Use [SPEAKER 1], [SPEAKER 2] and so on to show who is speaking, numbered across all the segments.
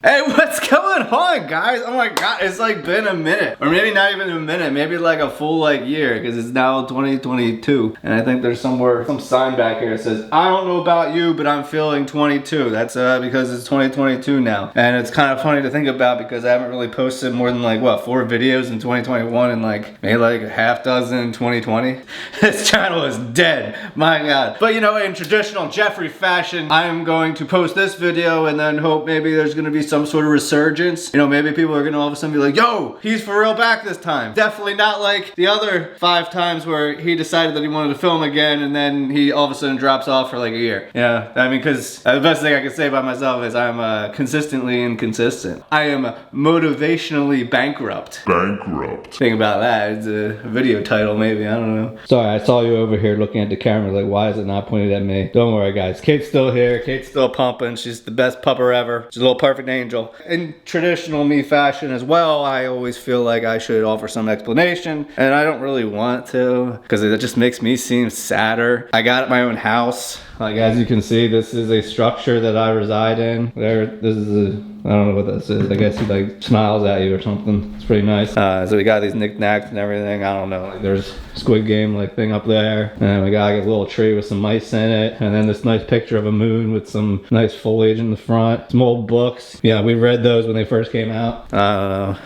[SPEAKER 1] Hey, what's going on, guys? Oh my god, it's like been a minute. Or maybe not even a minute, maybe like a full like year, because it's now 2022. And I think there's somewhere, some sign back here that says, I don't know about you, but I'm feeling 22. That's because it's 2022 now. And it's kind of funny to think about because I haven't really posted more than like, what, 4 videos in 2021 and like maybe like a half dozen in 2020. This channel is dead, my god. But you know, in traditional Jeffrey fashion, I'm going to post this video and then hope maybe there's gonna be some sort of resurgence. You know, maybe people are gonna all of a sudden be like, yo, he's for real back this time. Definitely not like the other 5 times where he decided that he wanted to film again and then he all of a sudden drops off for like a year. Yeah, I mean, because the best thing I can say about myself is I'm consistently inconsistent. I am motivationally bankrupt. Bankrupt. Think about that. It's a video title maybe, I don't know. Sorry, I saw you over here looking at the camera like, why is it not pointed at me? Don't worry, guys. Kate's still here. Kate's still pumping. She's the best pupper ever. She's a little perfect angel. In traditional me fashion as well, I always feel like I should offer some explanation, and I don't really want to because it just makes me seem sadder. I got my own house. Like, as you can see, this is a structure that I reside in. This is a, I don't know what this is. I guess he like smiles at you or something. It's pretty nice. So we got these knickknacks and everything. I don't know. Like, there's Squid Game like thing up there, and we got like a little tree with some mice in it, and then this nice picture of a moon with some nice foliage in the front. Some old books. Yeah, we read those when they first came out. I don't know.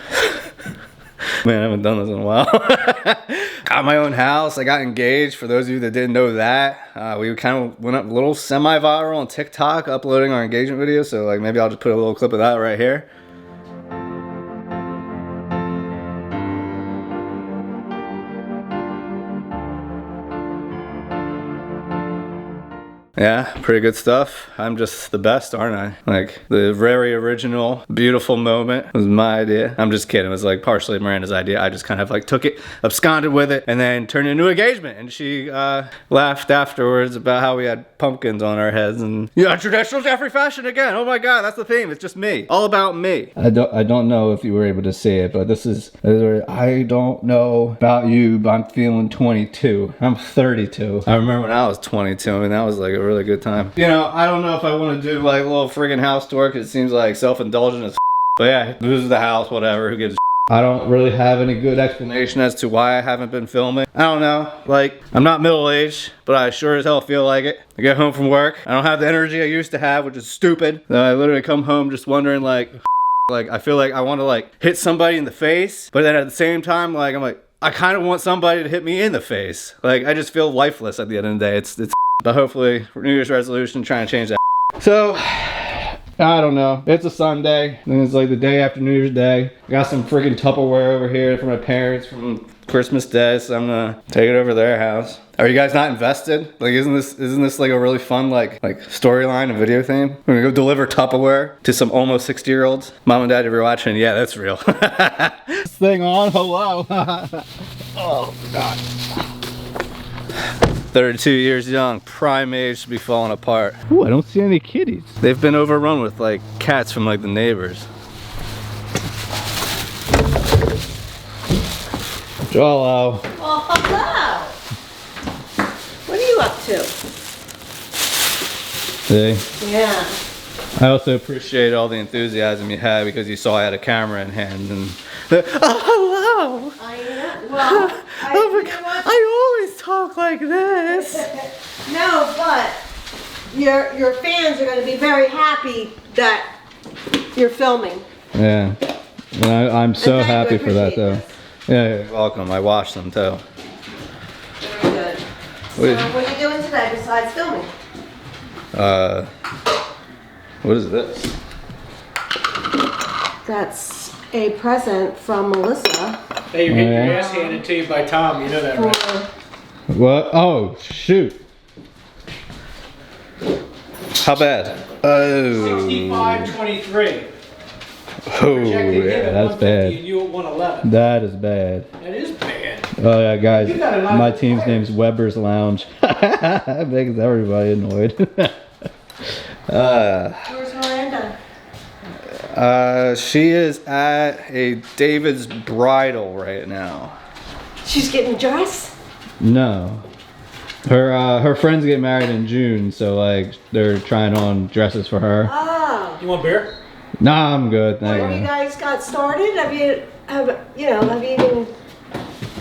[SPEAKER 1] Man, I haven't done this in a while. Got my own house. I got engaged. For those of you that didn't know that, we kind of went up a little semi-viral on TikTok uploading our engagement video. So like maybe I'll just put a little clip of that right here. Yeah, pretty good stuff. I'm just the best, aren't I? Like, the very original, beautiful moment was my idea. I'm just kidding. It was like partially Miranda's idea. I just kind of like took it, absconded with it, and then turned it into engagement. And she laughed afterwards about how we had pumpkins on our heads. And yeah, traditional Jeffrey fashion again. Oh my god, that's the theme. It's just me. All about me. I don't know if you were able to see it, but this is I don't know about you, but I'm feeling 22. I'm 32. I remember when I was 22. I mean, that was like a really good time. You know, I don't know if I want to do like a little friggin' house tour because it seems like self-indulgent as but yeah, this is the house, whatever, who gives a I don't really have any good explanation as to why I haven't been filming. I don't know, like, I'm not middle-aged, but I sure as hell feel like it. I get home from work, I don't have the energy I used to have, which is stupid. Then I literally come home just wondering like I feel like I want to like hit somebody in the face, but then at the same time, like, I'm like, I kind of want somebody to hit me in the face. Like, I just feel lifeless at the end of the day. It's but hopefully, New Year's resolution, trying to change that. So, I don't know. It's a Sunday, and it's like the day after New Year's Day. I got some freaking Tupperware over here for my parents from Christmas Day, so I'm gonna take it over to their house. Are you guys not invested? Like, isn't this like a really fun like storyline, a video theme? We're gonna go deliver Tupperware to some almost 60-year-olds. Mom and Dad, if you're watching, yeah, that's real. This thing on, hello. Oh god. 32 years young, prime age to be falling apart. Ooh, I don't see any kitties. They've been overrun with like cats from like the neighbors. Hello.
[SPEAKER 2] Oh, hello. What are you up to?
[SPEAKER 1] See?
[SPEAKER 2] Yeah.
[SPEAKER 1] I also appreciate all the enthusiasm you had because you saw I had a camera in hand and oh, hello.
[SPEAKER 2] I know. Well,
[SPEAKER 1] oh my god, I always talk like this.
[SPEAKER 2] No, but your fans are going to be very happy that you're filming.
[SPEAKER 1] Yeah. And I'm so happy for that though.
[SPEAKER 2] This.
[SPEAKER 1] Yeah, you're welcome. I watched them too.
[SPEAKER 2] Very good. So what are you doing today besides filming?
[SPEAKER 1] What is this?
[SPEAKER 2] That's a present from Melissa.
[SPEAKER 3] Hey, you're getting your ass handed to you by Tom, you know that, right?
[SPEAKER 1] What? Oh, shoot. How bad? Oh.
[SPEAKER 3] 65-23.
[SPEAKER 1] Oh, yeah, that's bad.
[SPEAKER 3] And you at 111.
[SPEAKER 1] That is bad.
[SPEAKER 3] That is bad.
[SPEAKER 1] Oh, yeah, guys. My team's name's Weber's Lounge. That makes everybody annoyed.
[SPEAKER 2] Where's Miranda?
[SPEAKER 1] She is at a David's bridal right now.
[SPEAKER 2] She's getting dressed?
[SPEAKER 1] No. Her friends get married in June, so like they're trying on dresses for her.
[SPEAKER 2] Oh.
[SPEAKER 3] You want beer?
[SPEAKER 1] Nah, I'm good. Thank
[SPEAKER 2] Have you
[SPEAKER 1] you.
[SPEAKER 2] guys got started? Have you even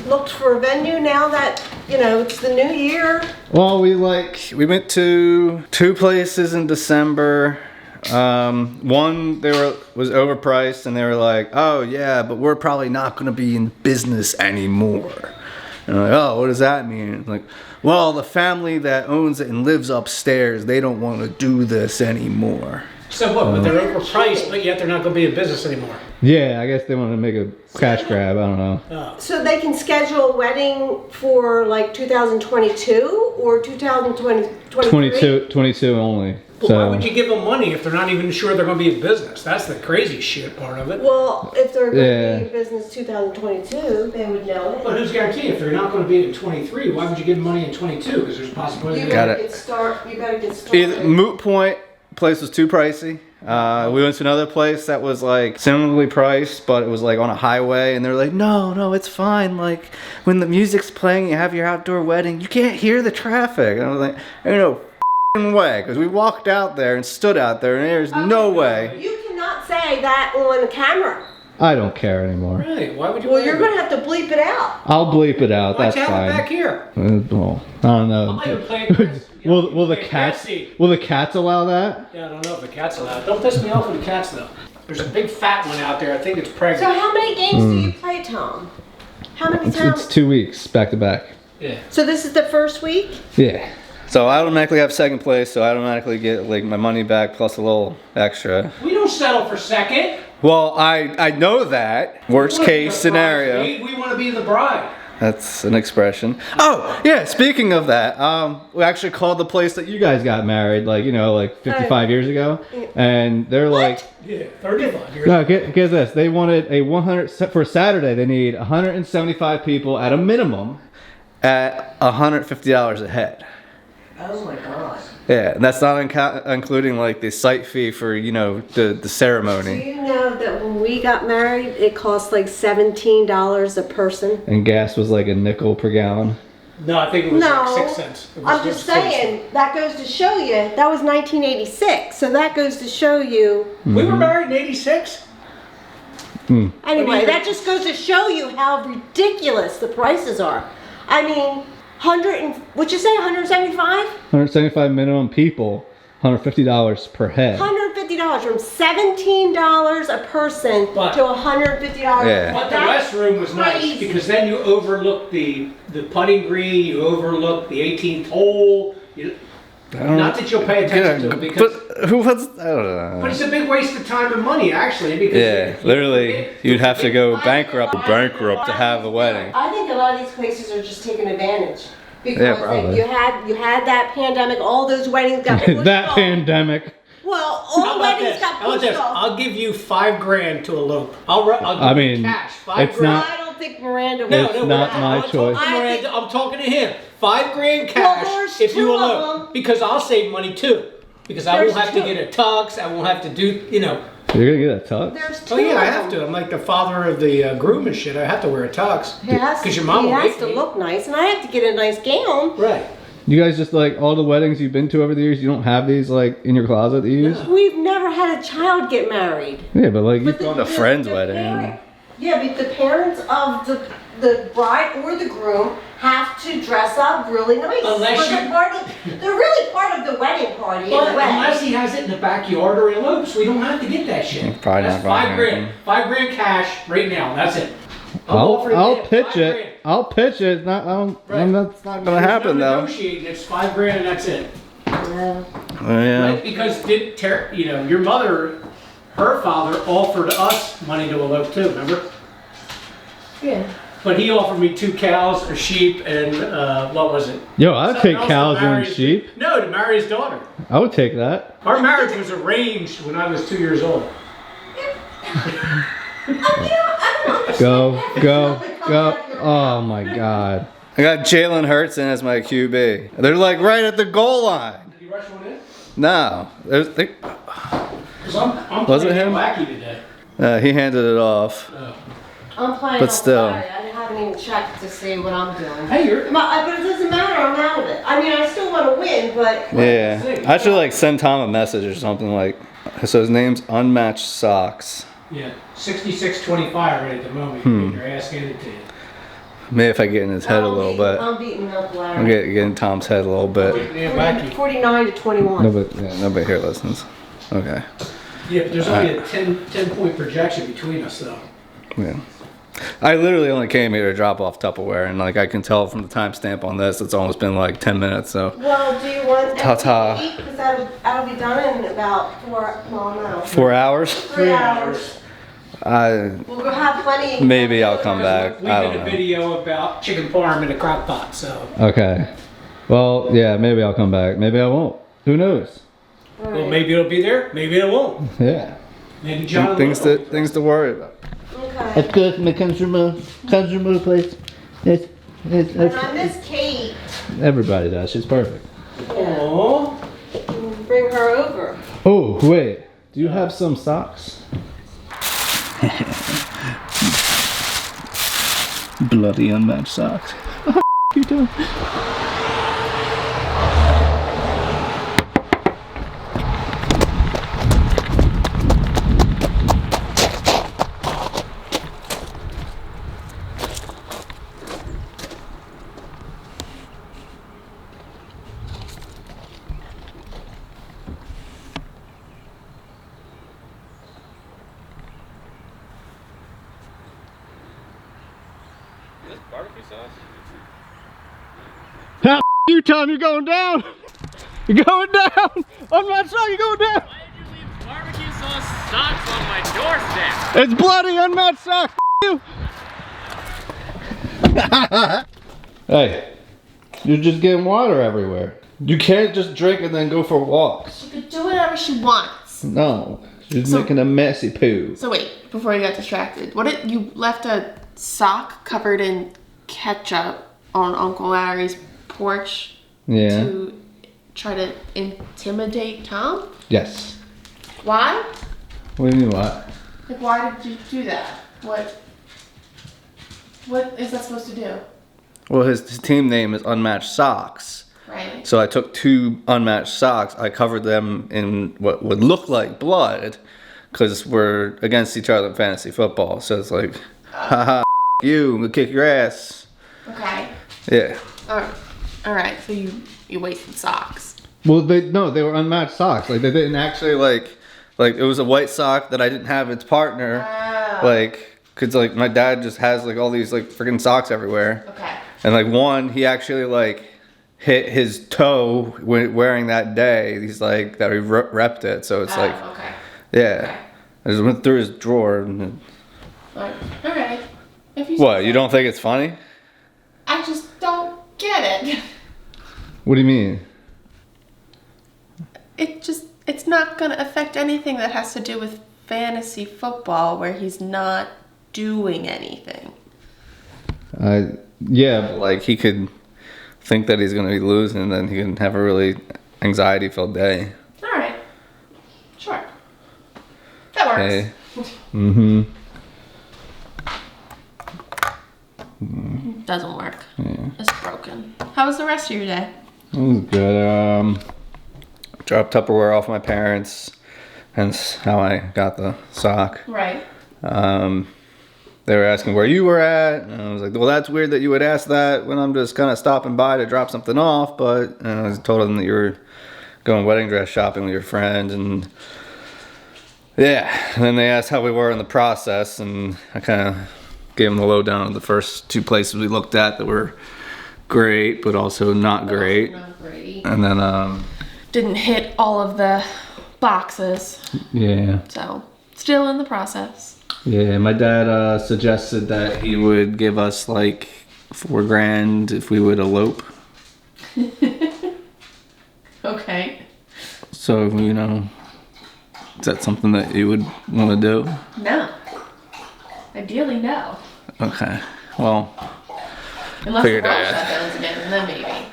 [SPEAKER 2] looked for a venue now that, it's the new year?
[SPEAKER 1] Well, we went to 2 places in December. One was overpriced, and they were like, "Oh yeah, but we're probably not going to be in business anymore." And I'm like, "Oh, what does that mean?" Like, well, the family that owns it and lives upstairs, they don't want to do this anymore.
[SPEAKER 3] So what? But they're overpriced, but yet they're not going to be in business anymore.
[SPEAKER 1] Yeah, I guess they want to make a cash grab. I don't know.
[SPEAKER 2] So they can schedule a wedding for like 2022 or 2023?
[SPEAKER 1] 22 only.
[SPEAKER 3] But
[SPEAKER 1] So
[SPEAKER 3] why would you give them money if they're not even sure they're going to be in business? That's the crazy shit part of it.
[SPEAKER 2] Well, if they're going to be in business 2022, they would know it.
[SPEAKER 3] But who's guaranteed if they're not going to be in 23? Why would you give them money in 22? Because there's a possibility.
[SPEAKER 2] You
[SPEAKER 3] they-
[SPEAKER 2] gotta get started.
[SPEAKER 1] either moot point place was too pricey. We went to another place that was like similarly priced, but it was like on a highway, and they're like, no, it's fine. Like when the music's playing, you have your outdoor wedding, you can't hear the traffic. And I was like, ain't no f***ing way, because we walked out there and stood out there, and there's no way.
[SPEAKER 2] You cannot say that on camera.
[SPEAKER 1] I don't care anymore.
[SPEAKER 3] Really? Why would you?
[SPEAKER 2] Well, you're going to have to bleep it out.
[SPEAKER 1] I'll bleep it out.
[SPEAKER 3] Why'd
[SPEAKER 1] That's
[SPEAKER 3] you have
[SPEAKER 1] fine.
[SPEAKER 3] it back here?
[SPEAKER 1] Well, I don't know.
[SPEAKER 3] I'm not even playing this.
[SPEAKER 1] Will the cats allow that?
[SPEAKER 3] Yeah, I don't know if the cat's allowed. Don't piss me off with the cats though. There's a big fat one out there. I think it's
[SPEAKER 2] So
[SPEAKER 3] pregnant.
[SPEAKER 2] how many games do you play, Tom? How many
[SPEAKER 1] It's
[SPEAKER 2] times?
[SPEAKER 1] 2 weeks back to back.
[SPEAKER 3] Yeah.
[SPEAKER 2] So this is the first week?
[SPEAKER 1] Yeah. So I automatically have second place, so I automatically get like my money back plus a little extra.
[SPEAKER 3] We don't settle for second.
[SPEAKER 1] Well, I know that. Worst case scenario.
[SPEAKER 3] We want to be the bride.
[SPEAKER 1] That's an expression. Oh, yeah, speaking of that, we actually called the place that you guys got married, like 55 years ago. And they're like,
[SPEAKER 3] Yeah, 35 years.
[SPEAKER 1] no, get this. They wanted a 100, for Saturday, they need 175 people at a minimum at $150 a head.
[SPEAKER 2] Oh my God.
[SPEAKER 1] Yeah, and that's not including like the site fee for, the
[SPEAKER 2] Do
[SPEAKER 1] ceremony.
[SPEAKER 2] you know that when we got married, it cost like $17 a person?
[SPEAKER 1] And gas was like a nickel per gallon.
[SPEAKER 3] No, I think it was
[SPEAKER 2] No,
[SPEAKER 3] like 6 cents. It was
[SPEAKER 2] I'm just saying, that goes to show you, that was 1986, so that goes to show you.
[SPEAKER 3] We were married in 86.
[SPEAKER 2] Anyway, that just goes to show you how ridiculous the prices are. I mean, what'd you say, 175?
[SPEAKER 1] 175 minimum people, $150 per head.
[SPEAKER 2] $150 from $17 a person
[SPEAKER 3] But-
[SPEAKER 2] to $150.
[SPEAKER 1] Yeah.
[SPEAKER 3] But the restroom was nice
[SPEAKER 2] crazy.
[SPEAKER 3] because then you overlook the putting green, you overlook the 18th hole. Not that you'll pay attention to it because.
[SPEAKER 1] But who was? I don't know.
[SPEAKER 3] But it's a big waste of time and money, actually. Because
[SPEAKER 1] Yeah, literally, you'd have to go bankrupt to have a wedding.
[SPEAKER 2] I think a lot of these places are just taking advantage. Because
[SPEAKER 1] Yeah, probably.
[SPEAKER 2] you had that pandemic, all those weddings got pushed
[SPEAKER 1] That
[SPEAKER 2] off.
[SPEAKER 1] pandemic.
[SPEAKER 2] Well,
[SPEAKER 3] How
[SPEAKER 2] all
[SPEAKER 3] about
[SPEAKER 2] weddings
[SPEAKER 3] this?
[SPEAKER 2] got
[SPEAKER 3] How about
[SPEAKER 2] pushed
[SPEAKER 3] this?
[SPEAKER 2] off.
[SPEAKER 3] I'll give you $5,000 to elope. I'll
[SPEAKER 1] I
[SPEAKER 3] give
[SPEAKER 1] mean,
[SPEAKER 3] you cash. $5
[SPEAKER 1] it's
[SPEAKER 3] grand.
[SPEAKER 1] not-
[SPEAKER 2] I don't think Miranda
[SPEAKER 3] No,
[SPEAKER 2] would.
[SPEAKER 1] It's
[SPEAKER 3] no,
[SPEAKER 1] not
[SPEAKER 3] we're
[SPEAKER 1] my
[SPEAKER 3] I'm talking
[SPEAKER 1] choice.
[SPEAKER 3] to Miranda, I'm talking to him. $5,000 cash
[SPEAKER 2] there's
[SPEAKER 3] if you
[SPEAKER 2] two of
[SPEAKER 3] elope.
[SPEAKER 2] them.
[SPEAKER 3] Because I'll save money too. Because I
[SPEAKER 2] There's
[SPEAKER 3] won't have to
[SPEAKER 2] two.
[SPEAKER 3] get a tux. I won't have to do,
[SPEAKER 1] You're gonna get a tux?
[SPEAKER 2] There's two
[SPEAKER 3] Oh yeah, I
[SPEAKER 2] of
[SPEAKER 3] have
[SPEAKER 2] them.
[SPEAKER 3] to. I'm like the father of the groom and shit. I have to wear a tux.
[SPEAKER 2] He has,
[SPEAKER 3] Because your mom
[SPEAKER 2] he
[SPEAKER 3] will
[SPEAKER 2] has
[SPEAKER 3] make
[SPEAKER 2] to
[SPEAKER 3] me.
[SPEAKER 2] look nice, and I have to get a nice gown.
[SPEAKER 3] Right.
[SPEAKER 1] You guys just like all the weddings you've been to over the years, you don't have these like in your closet that you use?
[SPEAKER 2] We've never had a child get married.
[SPEAKER 1] Yeah, but like you've
[SPEAKER 2] But
[SPEAKER 1] gone to friend's wedding.
[SPEAKER 2] parent- Yeah, but the parents of the bride or the groom have to dress up really nice.
[SPEAKER 3] Unless
[SPEAKER 2] they're really part of the wedding party
[SPEAKER 3] But
[SPEAKER 2] in a way.
[SPEAKER 3] unless he has it in the backyard or he elopes, we don't have to get that shit.
[SPEAKER 1] Probably
[SPEAKER 3] That's
[SPEAKER 1] not gonna
[SPEAKER 3] $5,000. $5,000 cash right now. That's it. offering
[SPEAKER 1] I'll
[SPEAKER 3] him
[SPEAKER 1] pitch
[SPEAKER 3] $5,000.
[SPEAKER 1] it. I'll pitch it. It's not,
[SPEAKER 3] Right.
[SPEAKER 1] that's not gonna
[SPEAKER 3] There's
[SPEAKER 1] happen
[SPEAKER 3] no
[SPEAKER 1] though.
[SPEAKER 3] negotiating. It's $5,000 and that's it.
[SPEAKER 2] Yeah.
[SPEAKER 1] Oh, yeah.
[SPEAKER 3] Right? Because your mother, her father offered us money to elope too. Remember?
[SPEAKER 2] Yeah.
[SPEAKER 3] But he offered me 2 cows, a sheep, and what was it?
[SPEAKER 1] Yo, I'd
[SPEAKER 3] Something
[SPEAKER 1] take
[SPEAKER 3] else to
[SPEAKER 1] cows
[SPEAKER 3] marry
[SPEAKER 1] and
[SPEAKER 3] his-
[SPEAKER 1] sheep.
[SPEAKER 3] No, to marry his daughter.
[SPEAKER 1] I would take that.
[SPEAKER 3] Our marriage was arranged when I was 2 years old.
[SPEAKER 1] Go. Oh my God. I got Jalen Hurts in as my QB. They're like right at the goal line.
[SPEAKER 3] Did you rush one in?
[SPEAKER 1] No.
[SPEAKER 3] Because I'm
[SPEAKER 1] Was it
[SPEAKER 3] playing
[SPEAKER 1] him?
[SPEAKER 3] wacky today.
[SPEAKER 1] He handed it off.
[SPEAKER 2] I'm playing
[SPEAKER 1] But still.
[SPEAKER 2] outside. I haven't even checked to see what I'm doing.
[SPEAKER 3] Hey, you're.
[SPEAKER 2] But it doesn't matter. I'm out of it. I mean, I still want to win, but
[SPEAKER 1] Yeah. I should like send Tom a message or something like, So his name's Unmatched Socks.
[SPEAKER 3] Yeah, 66.25 right at the moment. Get your ass handed to you.
[SPEAKER 1] Maybe if I get in his head a little bit.
[SPEAKER 2] I'm beating up Larry.
[SPEAKER 1] I'm getting Tom's head a little bit.
[SPEAKER 3] Yeah,
[SPEAKER 2] 49 to 21.
[SPEAKER 1] Nobody here listens. Okay.
[SPEAKER 3] Yeah, but there's only a 10-point projection between us, though.
[SPEAKER 1] Yeah. I literally only came here to drop off Tupperware, and like I can tell from the timestamp on this, it's almost been like 10 minutes. So.
[SPEAKER 2] Well, do you want
[SPEAKER 1] Ta-ta.
[SPEAKER 2] because that'll be done in about 4
[SPEAKER 1] hours?
[SPEAKER 2] 3 hours. We'll go have plenty.
[SPEAKER 1] Maybe I'll come back.
[SPEAKER 3] We
[SPEAKER 1] I
[SPEAKER 3] did
[SPEAKER 1] don't
[SPEAKER 3] a
[SPEAKER 1] know.
[SPEAKER 3] video about chicken parm in a crock pot, so.
[SPEAKER 1] Okay. Well, yeah, maybe I'll come back. Maybe I won't. Who knows?
[SPEAKER 2] Right.
[SPEAKER 3] Well, maybe it'll be there. Maybe it won't.
[SPEAKER 1] Yeah.
[SPEAKER 3] Maybe John.
[SPEAKER 1] Things to worry about.
[SPEAKER 2] Okay.
[SPEAKER 4] That's good. My country move, please.
[SPEAKER 2] And I miss Kate.
[SPEAKER 1] Everybody does. She's perfect.
[SPEAKER 3] Aww.
[SPEAKER 2] Bring her over.
[SPEAKER 1] Oh, wait. Do you have some socks? Bloody unmatched socks. What the you doing?
[SPEAKER 5] Barbecue sauce?
[SPEAKER 1] How you, Tom? You're going down. You're going down. Unmatched sock. You're going down.
[SPEAKER 5] Why did you leave barbecue sauce socks on my doorstep?
[SPEAKER 1] It's bloody unmatched socks. You. Hey, you're just getting water everywhere. You can't just drink and then go for walks.
[SPEAKER 6] She could do whatever she wants.
[SPEAKER 1] No, she's
[SPEAKER 6] So-
[SPEAKER 1] making a messy poo.
[SPEAKER 6] So wait, before you got distracted, what did you left a sock covered in ketchup on Uncle Larry's porch
[SPEAKER 1] Yeah.
[SPEAKER 6] to try to intimidate Tom?
[SPEAKER 1] Yes.
[SPEAKER 6] Why?
[SPEAKER 1] What do you mean what?
[SPEAKER 6] Like, why did you do that? What is that supposed to do?
[SPEAKER 1] Well, his team name is Unmatched Socks.
[SPEAKER 6] Right?
[SPEAKER 1] So I took 2 unmatched socks. I covered them in what would look like blood, because we're against each other in fantasy football. So it's like, haha, you, I'm gonna kick your ass.
[SPEAKER 6] Okay.
[SPEAKER 1] Yeah.
[SPEAKER 6] All right. So you wasted socks.
[SPEAKER 1] Well, they were unmatched socks. Like they didn't actually like it was a white sock that I didn't have its partner.
[SPEAKER 6] Oh.
[SPEAKER 1] Like, cause like my dad just has like all these like freaking socks everywhere.
[SPEAKER 6] Okay.
[SPEAKER 1] And like one, he actually like hit his toe wearing that day. He's like that he repped it. So it's like,
[SPEAKER 6] Okay.
[SPEAKER 1] yeah. I just went through his drawer. And,
[SPEAKER 6] All right. If you
[SPEAKER 1] what? You don't think it's funny?
[SPEAKER 6] I just don't get it.
[SPEAKER 1] What do you mean?
[SPEAKER 6] It's not gonna affect anything that has to do with fantasy football where he's not doing anything.
[SPEAKER 1] Yeah, but like he could think that he's gonna be losing, and then he can have a really anxiety-filled day.
[SPEAKER 6] All right. Sure. That works.
[SPEAKER 1] Hey. Mm-hmm.
[SPEAKER 6] Doesn't work.
[SPEAKER 1] Yeah.
[SPEAKER 6] It's broken. How was the rest of your day?
[SPEAKER 1] It was good. Dropped Tupperware off my parents. Hence how I got the sock.
[SPEAKER 6] Right.
[SPEAKER 1] They were asking where you were at, and I was like, well, that's weird that you would ask that when I'm just kind of stopping by to drop something off, but and I told them that you were going wedding dress shopping with your friend, and yeah, and then they asked how we were in the process, and I kind of gave them the lowdown of the first 2 places we looked at that were great, but also not great.
[SPEAKER 6] Not great.
[SPEAKER 1] And then,
[SPEAKER 6] Didn't hit all of the boxes,
[SPEAKER 1] yeah.
[SPEAKER 6] so still in the process.
[SPEAKER 1] Yeah, my dad suggested that he would give us like $4,000 if we would elope.
[SPEAKER 6] Okay.
[SPEAKER 1] So, you know, is that something that you would want to do?
[SPEAKER 6] No. Ideally, no.
[SPEAKER 1] Okay, well.
[SPEAKER 6] Unless the
[SPEAKER 1] Figured
[SPEAKER 6] world
[SPEAKER 1] I
[SPEAKER 6] shut down again, and then maybe.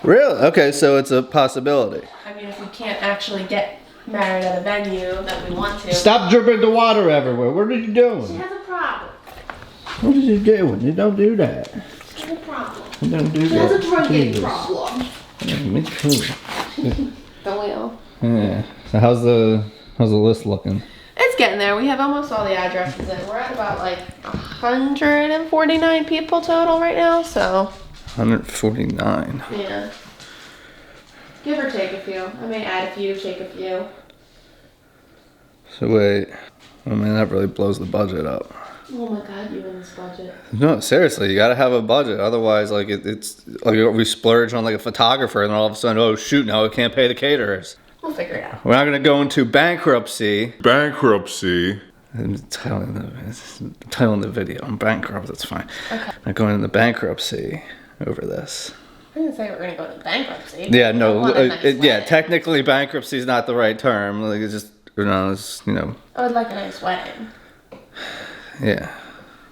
[SPEAKER 1] Really? Okay, so it's a possibility.
[SPEAKER 6] I mean, if we can't actually get married at a venue that we want to.
[SPEAKER 1] Stop dripping the water everywhere. What are you
[SPEAKER 6] She
[SPEAKER 1] doing?
[SPEAKER 6] has a problem.
[SPEAKER 1] What are you doing? You don't do that.
[SPEAKER 6] She has a problem.
[SPEAKER 1] You don't do
[SPEAKER 6] She has a
[SPEAKER 1] that.
[SPEAKER 6] drinking
[SPEAKER 1] Jesus.
[SPEAKER 6] problem.
[SPEAKER 1] Yeah, me too.
[SPEAKER 6] Don't we all?
[SPEAKER 1] Yeah. So how's How's the list looking?
[SPEAKER 6] It's getting there. We have almost all the addresses in. We're at about like 149 people total right now, so.
[SPEAKER 1] 149.
[SPEAKER 6] Yeah. Give or take a few. I may add a few, take a few.
[SPEAKER 1] So wait, I mean that really blows the budget up.
[SPEAKER 6] Oh my god, you in this budget.
[SPEAKER 1] No, seriously, you gotta have a budget. Otherwise, like it's like we splurge on like a photographer, and then all of a sudden, oh shoot, now we can't pay the caterers.
[SPEAKER 6] We'll figure it out.
[SPEAKER 1] We're not gonna go into bankruptcy.
[SPEAKER 7] Bankruptcy.
[SPEAKER 1] I'm titling the video. I'm bankrupt. That's fine.
[SPEAKER 6] Okay.
[SPEAKER 1] Not going into bankruptcy over this.
[SPEAKER 6] I didn't say we're gonna go into bankruptcy.
[SPEAKER 1] Yeah, no,
[SPEAKER 6] I want a nice
[SPEAKER 1] yeah.
[SPEAKER 6] wedding.
[SPEAKER 1] Technically, bankruptcy is not the right term. Like it's just, it's,
[SPEAKER 6] I would like a nice wedding.
[SPEAKER 1] Yeah.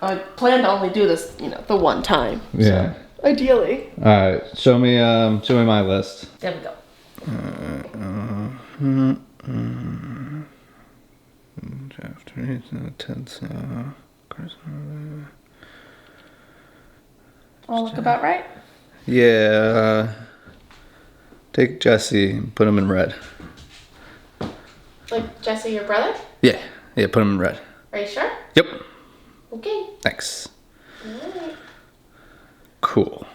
[SPEAKER 6] I plan to only do this, the one time.
[SPEAKER 1] Yeah.
[SPEAKER 6] So, ideally.
[SPEAKER 1] All right. Show me my list.
[SPEAKER 6] There we go. All look about right.
[SPEAKER 1] Yeah. Take Jesse and put him in red.
[SPEAKER 6] Like Jesse, your brother?
[SPEAKER 1] Yeah. Yeah. Put him in red.
[SPEAKER 6] Are you sure?
[SPEAKER 1] Yep.
[SPEAKER 6] Okay.
[SPEAKER 1] Thanks.
[SPEAKER 6] Alright.
[SPEAKER 1] Cool.